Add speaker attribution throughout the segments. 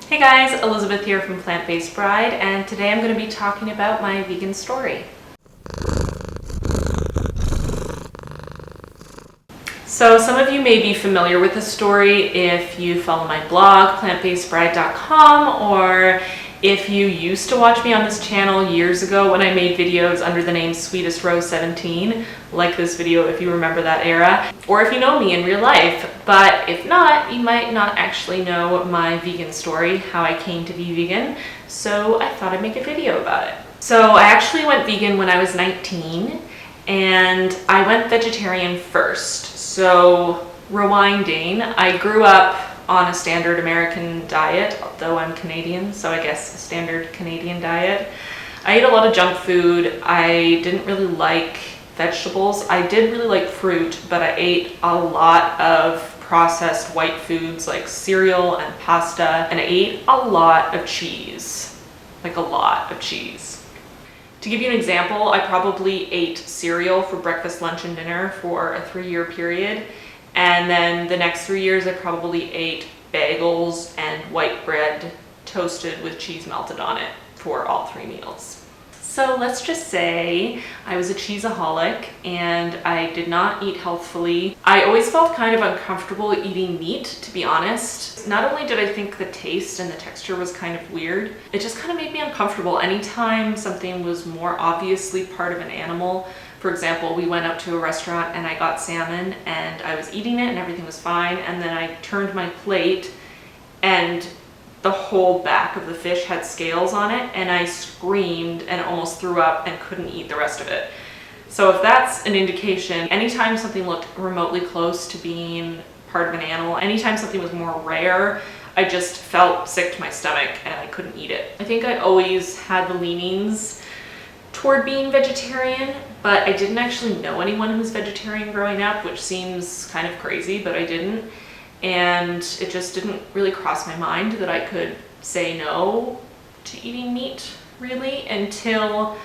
Speaker 1: Hey guys, Elizabeth here from Plant-Based Bride, and today I'm going to be talking about my vegan story. So some of you may be familiar with this story if you follow my blog, plantbasedbride.com, or if you used to watch me on this channel years ago when I made videos under the name Sweetest Rose 17, like this video if you remember that era, or if you know me in real life. But if not, you might not actually know my vegan story, how I came to be vegan, so I thought I'd make a video about it. So I actually went vegan when I was 19, and I went vegetarian first. So rewinding, I grew up on a standard American diet, although I'm Canadian, so I guess a standard Canadian diet. I ate a lot of junk food. I didn't really like vegetables. I did really like fruit, but I ate a lot of processed white foods like cereal and pasta, and I ate a lot of cheese, like a lot of cheese. To give you an example, I probably ate cereal for breakfast, lunch, and dinner for a 3-year period. And then the next 3 years, I probably ate bagels and white bread toasted with cheese melted on it for all 3 meals. So let's just say I was a cheeseaholic and I did not eat healthfully. I always felt kind of uncomfortable eating meat, to be honest. Not only did I think the taste and the texture was kind of weird, it just kind of made me uncomfortable. Anytime something was more obviously part of an animal, for example, we went out to a restaurant and I got salmon and I was eating it and everything was fine, and then I turned my plate and the whole back of the fish had scales on it, and I screamed and almost threw up and couldn't eat the rest of it. So if that's an indication, anytime something looked remotely close to being part of an animal, anytime something was more rare, I just felt sick to my stomach and I couldn't eat it. I think I always had the leanings toward being vegetarian, but I didn't actually know anyone who was vegetarian growing up, which seems kind of crazy, but I didn't. And it just didn't really cross my mind that I could say no to eating meat, really, until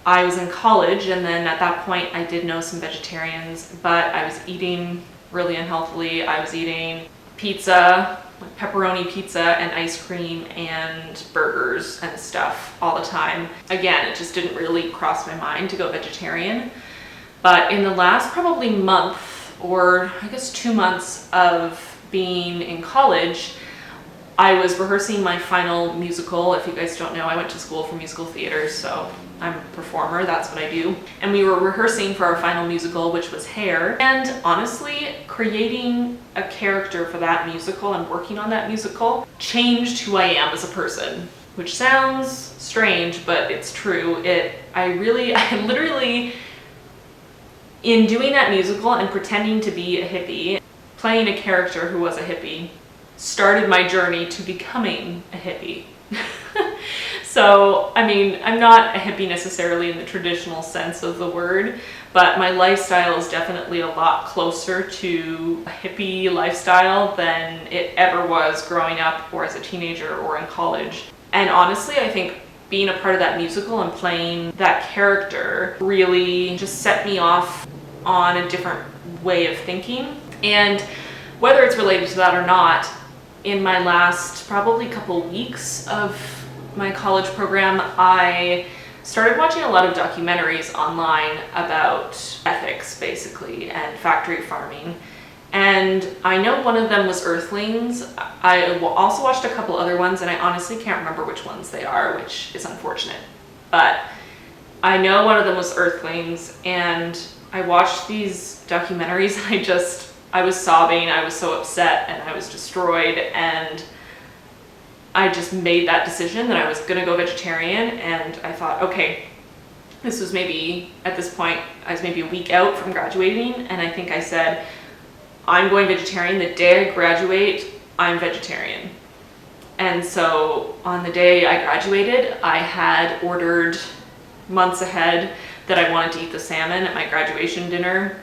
Speaker 1: I was in college. And then at that point I did know some vegetarians, but I was eating really unhealthily. I was eating pizza, like pepperoni pizza and ice cream and burgers and stuff all the time. Again, it just didn't really cross my mind to go vegetarian. But in the last probably month, or I guess 2 months of being in college, I was rehearsing my final musical. If you guys don't know, I went to school for musical theater, so I'm a performer, that's what I do. And we were rehearsing for our final musical, which was Hair. And honestly, creating a character for that musical and working on that musical changed who I am as a person, which sounds strange, but it's true. I literally, in doing that musical and pretending to be a hippie, playing a character who was a hippie, started my journey to becoming a hippie. So, I mean, I'm not a hippie necessarily in the traditional sense of the word, but my lifestyle is definitely a lot closer to a hippie lifestyle than it ever was growing up or as a teenager or in college. And honestly, I think being a part of that musical and playing that character really just set me off on a different way of thinking. And whether it's related to that or not, in my last probably couple weeks of my college program, I started watching a lot of documentaries online about ethics, basically, and factory farming. And I know one of them was Earthlings. I also watched a couple other ones, and I honestly can't remember which ones they are, which is unfortunate. But I know one of them was Earthlings, and I watched these documentaries and I was sobbing, I was so upset, and I was destroyed, and I just made that decision that I was gonna go vegetarian. And I thought, okay, this was maybe, at this point, I was maybe a week out from graduating, and I think I said, I'm going vegetarian. The day I graduate, I'm vegetarian. And so on the day I graduated, I had ordered months ahead that I wanted to eat the salmon at my graduation dinner.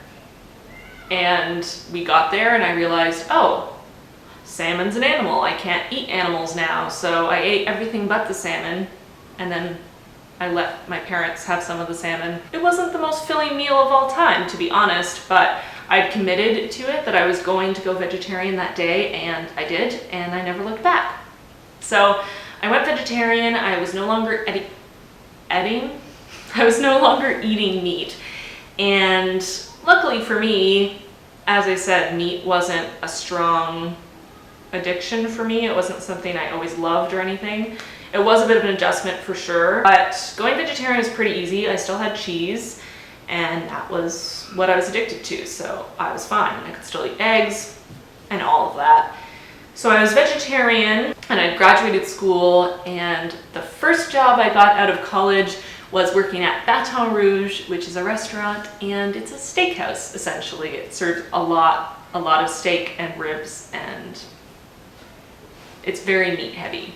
Speaker 1: And we got there and I realized, oh, salmon's an animal. I can't eat animals now. So I ate everything but the salmon, and then I let my parents have some of the salmon. It wasn't the most filling meal of all time, to be honest, but I'd committed to it that I was going to go vegetarian that day, and I did, and I never looked back. So I went vegetarian. I was no longer I was no longer eating meat. And luckily for me, as I said, meat wasn't a strong addiction for me. It wasn't something I always loved or anything. It was a bit of an adjustment for sure, but going vegetarian was pretty easy. I still had cheese, and that was what I was addicted to, so I was fine. I could still eat eggs and all of that. So I was vegetarian, and I graduated school, and the first job I got out of college was working at Baton Rouge, which is a restaurant, and it's a steakhouse, essentially. It serves a lot of steak and ribs, and it's very meat heavy.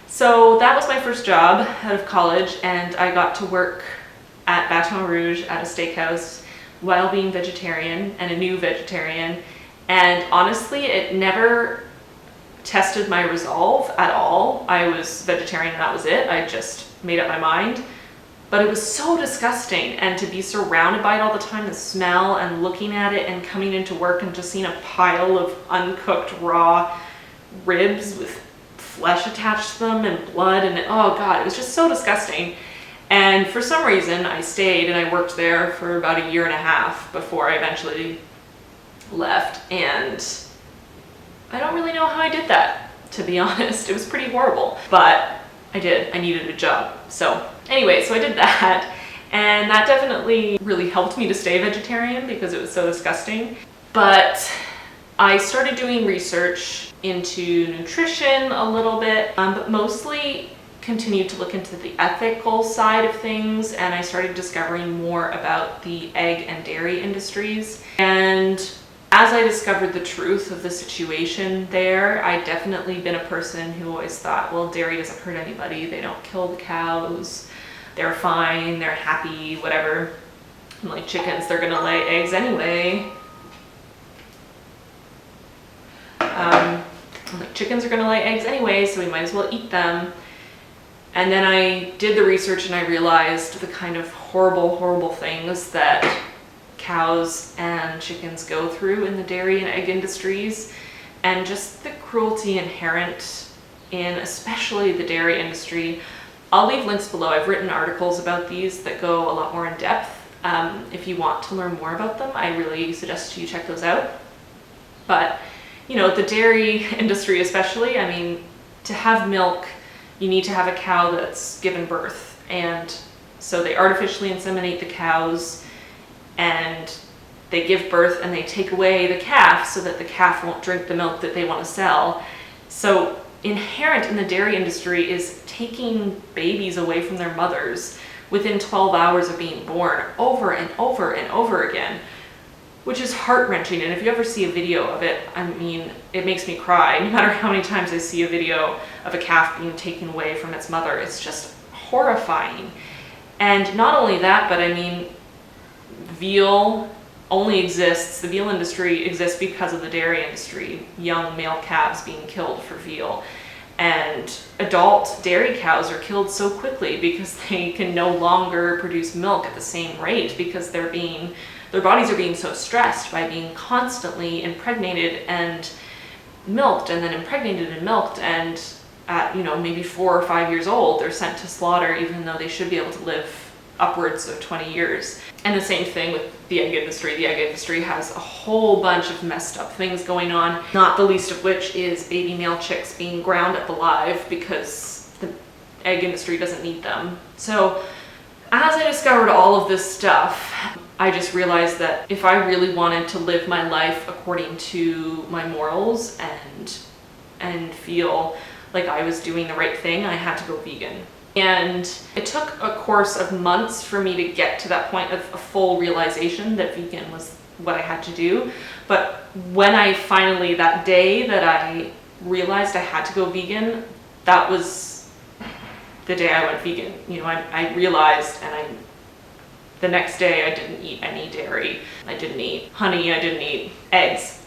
Speaker 1: So that was my first job out of college, and I got to work at Baton Rouge at a steakhouse while being vegetarian and a new vegetarian. And honestly, it never tested my resolve at all. I was vegetarian and that was it. I just made up my mind. But it was so disgusting, and to be surrounded by it all the time, the smell and looking at it and coming into work and just seeing a pile of uncooked raw ribs with flesh attached to them and blood, and oh god, it was just so disgusting. And for some reason I stayed and I worked there for about a year and a half before I eventually left, and I don't really know how I did that, to be honest. It was pretty horrible, but I did. I needed a job. So anyway, so I did that, and that definitely really helped me to stay vegetarian because it was so disgusting. But I started doing research into nutrition a little bit, but mostly continued to look into the ethical side of things, and I started discovering more about the egg and dairy industries. And as I discovered the truth of the situation there, I'd definitely been a person who always thought, well, dairy doesn't hurt anybody, they don't kill the cows, they're fine, they're happy, whatever. And like chickens, they're gonna lay eggs anyway. Like chickens are gonna lay eggs anyway, so we might as well eat them. And then I did the research and I realized the kind of horrible things that cows and chickens go through in the dairy and egg industries, and just the cruelty inherent in especially the dairy industry. I'll leave links below. I've written articles about these that go a lot more in depth. If you want to learn more about them, I really suggest you check those out. But you know, the dairy industry especially, I mean, to have milk, you need to have a cow that's given birth. And so they artificially inseminate the cows, and they give birth and they take away the calf so that the calf won't drink the milk that they want to sell. So inherent in the dairy industry is taking babies away from their mothers within 12 hours of being born over and over and over again, which is heart-wrenching. And if you ever see a video of it, I mean, it makes me cry. No matter how many times I see a video of a calf being taken away from its mother, it's just horrifying. And not only that, but I mean, veal only exists, the veal industry exists because of the dairy industry, young male calves being killed for veal. And adult dairy cows are killed so quickly because they can no longer produce milk at the same rate because their bodies are being so stressed by being constantly impregnated and milked, and then impregnated and milked, and at, you know, maybe 4 or 5 years old, they're sent to slaughter even though they should be able to live upwards of 20 years. And the same thing with the egg industry. The egg industry has a whole bunch of messed up things going on, not the least of which is baby male chicks being ground up alive because the egg industry doesn't need them. So as I discovered all of this stuff, I just realized that if I really wanted to live my life according to my morals and feel like I was doing the right thing, I had to go vegan. And it took a course of months for me to get to that point of a full realization that vegan was what I had to do. But when I finally, that day that I realized I had to go vegan, that was the day I went vegan. You know, I realized, and the next day I didn't eat any dairy. I didn't eat honey, I didn't eat eggs.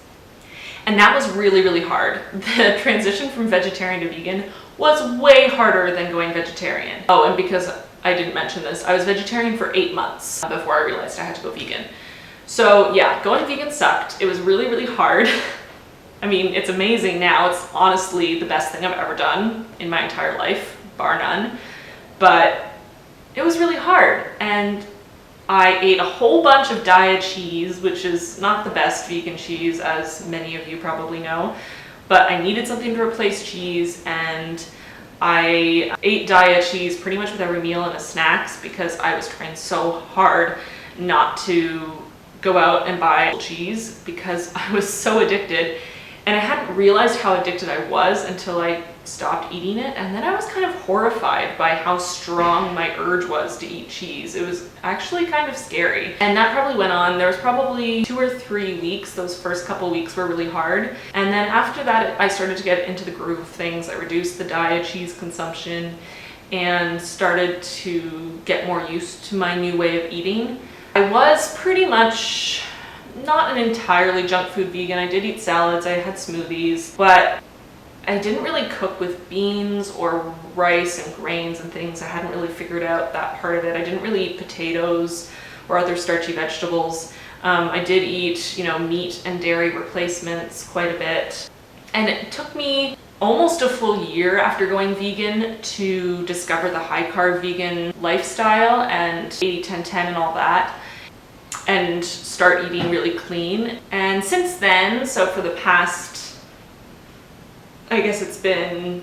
Speaker 1: And that was really hard. The transition from vegetarian to vegan was way harder than going vegetarian. Oh, and because I didn't mention this, I was vegetarian for 8 months before I realized I had to go vegan. So yeah, going vegan sucked. It was really hard. I mean, it's amazing now. It's honestly the best thing I've ever done in my entire life, bar none. But it was really hard, and I ate a whole bunch of diet cheese, which is not the best vegan cheese, as many of you probably know, but I needed something to replace cheese, and I ate diet cheese pretty much with every meal and a snacks because I was trying so hard not to go out and buy cheese because I was so addicted. And I hadn't realized how addicted I was until I stopped eating it. And then I was kind of horrified by how strong my urge was to eat cheese. It was actually kind of scary. And that probably went on. There was probably 2 or 3 weeks. Those first couple weeks were really hard. And then after that, I started to get into the groove of things. I reduced the diet cheese consumption and started to get more used to my new way of eating. I was pretty much not an entirely junk food vegan. I did eat salads, I had smoothies, but I didn't really cook with beans or rice and grains and things. I hadn't really figured out that part of it. I didn't really eat potatoes or other starchy vegetables. I did eat, meat and dairy replacements quite a bit. And it took me almost a full year after going vegan to discover the high carb vegan lifestyle and 80-10-10 and all that, and start eating really clean. And since then, so for the past, I guess it's been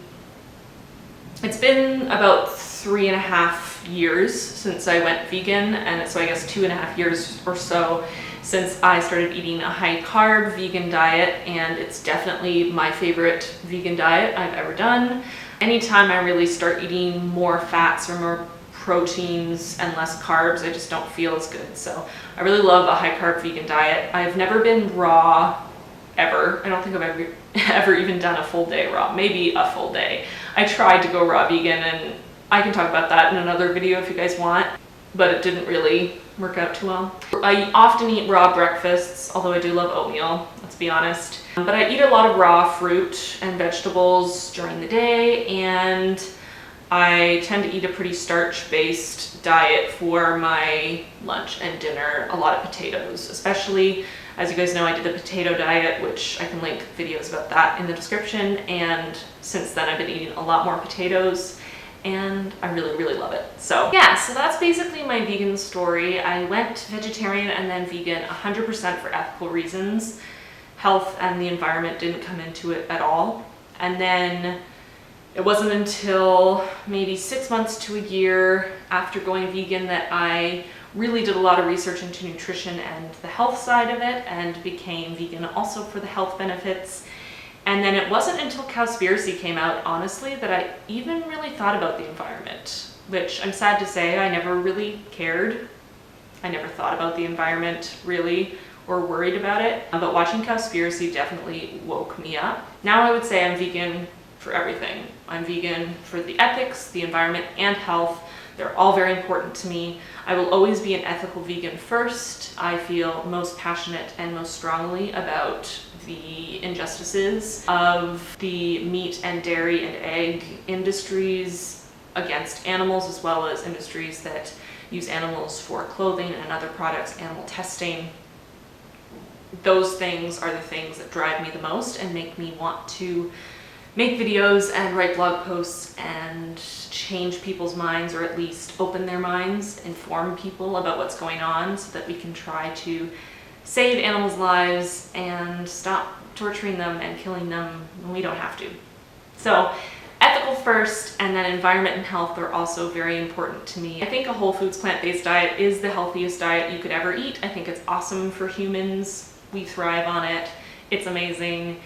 Speaker 1: about 3.5 years since I went vegan, and so I guess 2.5 years or so since I started eating a high carb vegan diet, and it's definitely my favorite vegan diet I've ever done. Anytime I really start eating more fats or more proteins and less carbs, I just don't feel as good. So I really love a high carb vegan diet. I've never been raw ever. I don't think I've ever even done a full day raw, maybe a full day. I tried to go raw vegan, and I can talk about that in another video if you guys want, but it didn't really work out too well. I often eat raw breakfasts, although I do love oatmeal, let's be honest. But I eat a lot of raw fruit and vegetables during the day, and I tend to eat a pretty starch-based diet for my lunch and dinner. A lot of potatoes, especially, as you guys know, I did the potato diet, which I can link videos about that in the description. And since then I've been eating a lot more potatoes, and I really, really love it. So yeah, so that's basically my vegan story. I went vegetarian and then vegan 100% for ethical reasons. Health and the environment didn't come into it at all. And then it wasn't until maybe 6 months to a year after going vegan that I really did a lot of research into nutrition and the health side of it, and became vegan also for the health benefits. And then it wasn't until Cowspiracy came out, honestly, that I even really thought about the environment, which I'm sad to say I never really cared. I never thought about the environment really, or worried about it. But watching Cowspiracy definitely woke me up. Now I would say I'm vegan for everything. I'm vegan for the ethics, the environment, and health. They're all very important to me. I will always be an ethical vegan first. I feel most passionate and most strongly about the injustices of the meat and dairy and egg industries against animals, as well as industries that use animals for clothing and other products, animal testing. Those things are the things that drive me the most and make me want to make videos and write blog posts and change people's minds, or at least open their minds, inform people about what's going on so that we can try to save animals' lives and stop torturing them and killing them when we don't have to. So ethical first, and then environment and health are also very important to me. I think a whole foods plant-based diet is the healthiest diet you could ever eat. I think it's awesome for humans. We thrive on it. It's amazing.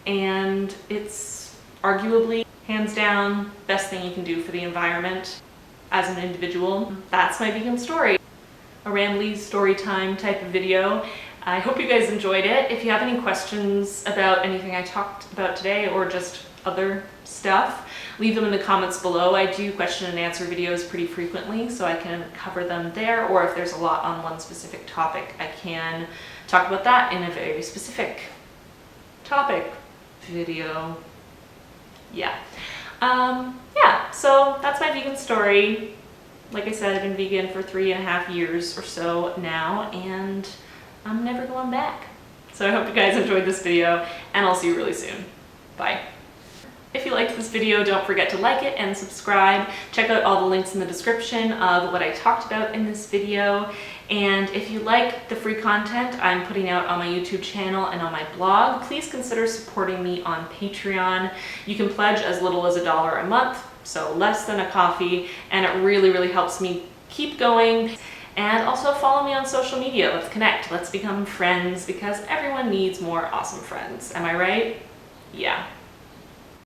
Speaker 1: And it's arguably, hands down, best thing you can do for the environment as an individual. That's my vegan story. A rambly story time type of video. I hope you guys enjoyed it. If you have any questions about anything I talked about today, or just other stuff, leave them in the comments below. I do question and answer videos pretty frequently, so I can cover them there, or if there's a lot on one specific topic, I can talk about that in a very specific topic video. Yeah. So that's my vegan story. Like I said, I've been vegan for 3.5 years or so now, and I'm never going back. So I hope you guys enjoyed this video, and I'll see you really soon. Bye. If you liked this video, don't forget to like it and subscribe. Check out all the links in the description of what I talked about in this video. And if you like the free content I'm putting out on my YouTube channel and on my blog, please consider supporting me on Patreon. You can pledge as little as $1 a month, so less than a coffee, and it really, really helps me keep going. And also follow me on social media. Let's connect, let's become friends, because everyone needs more awesome friends. Am I right? Yeah.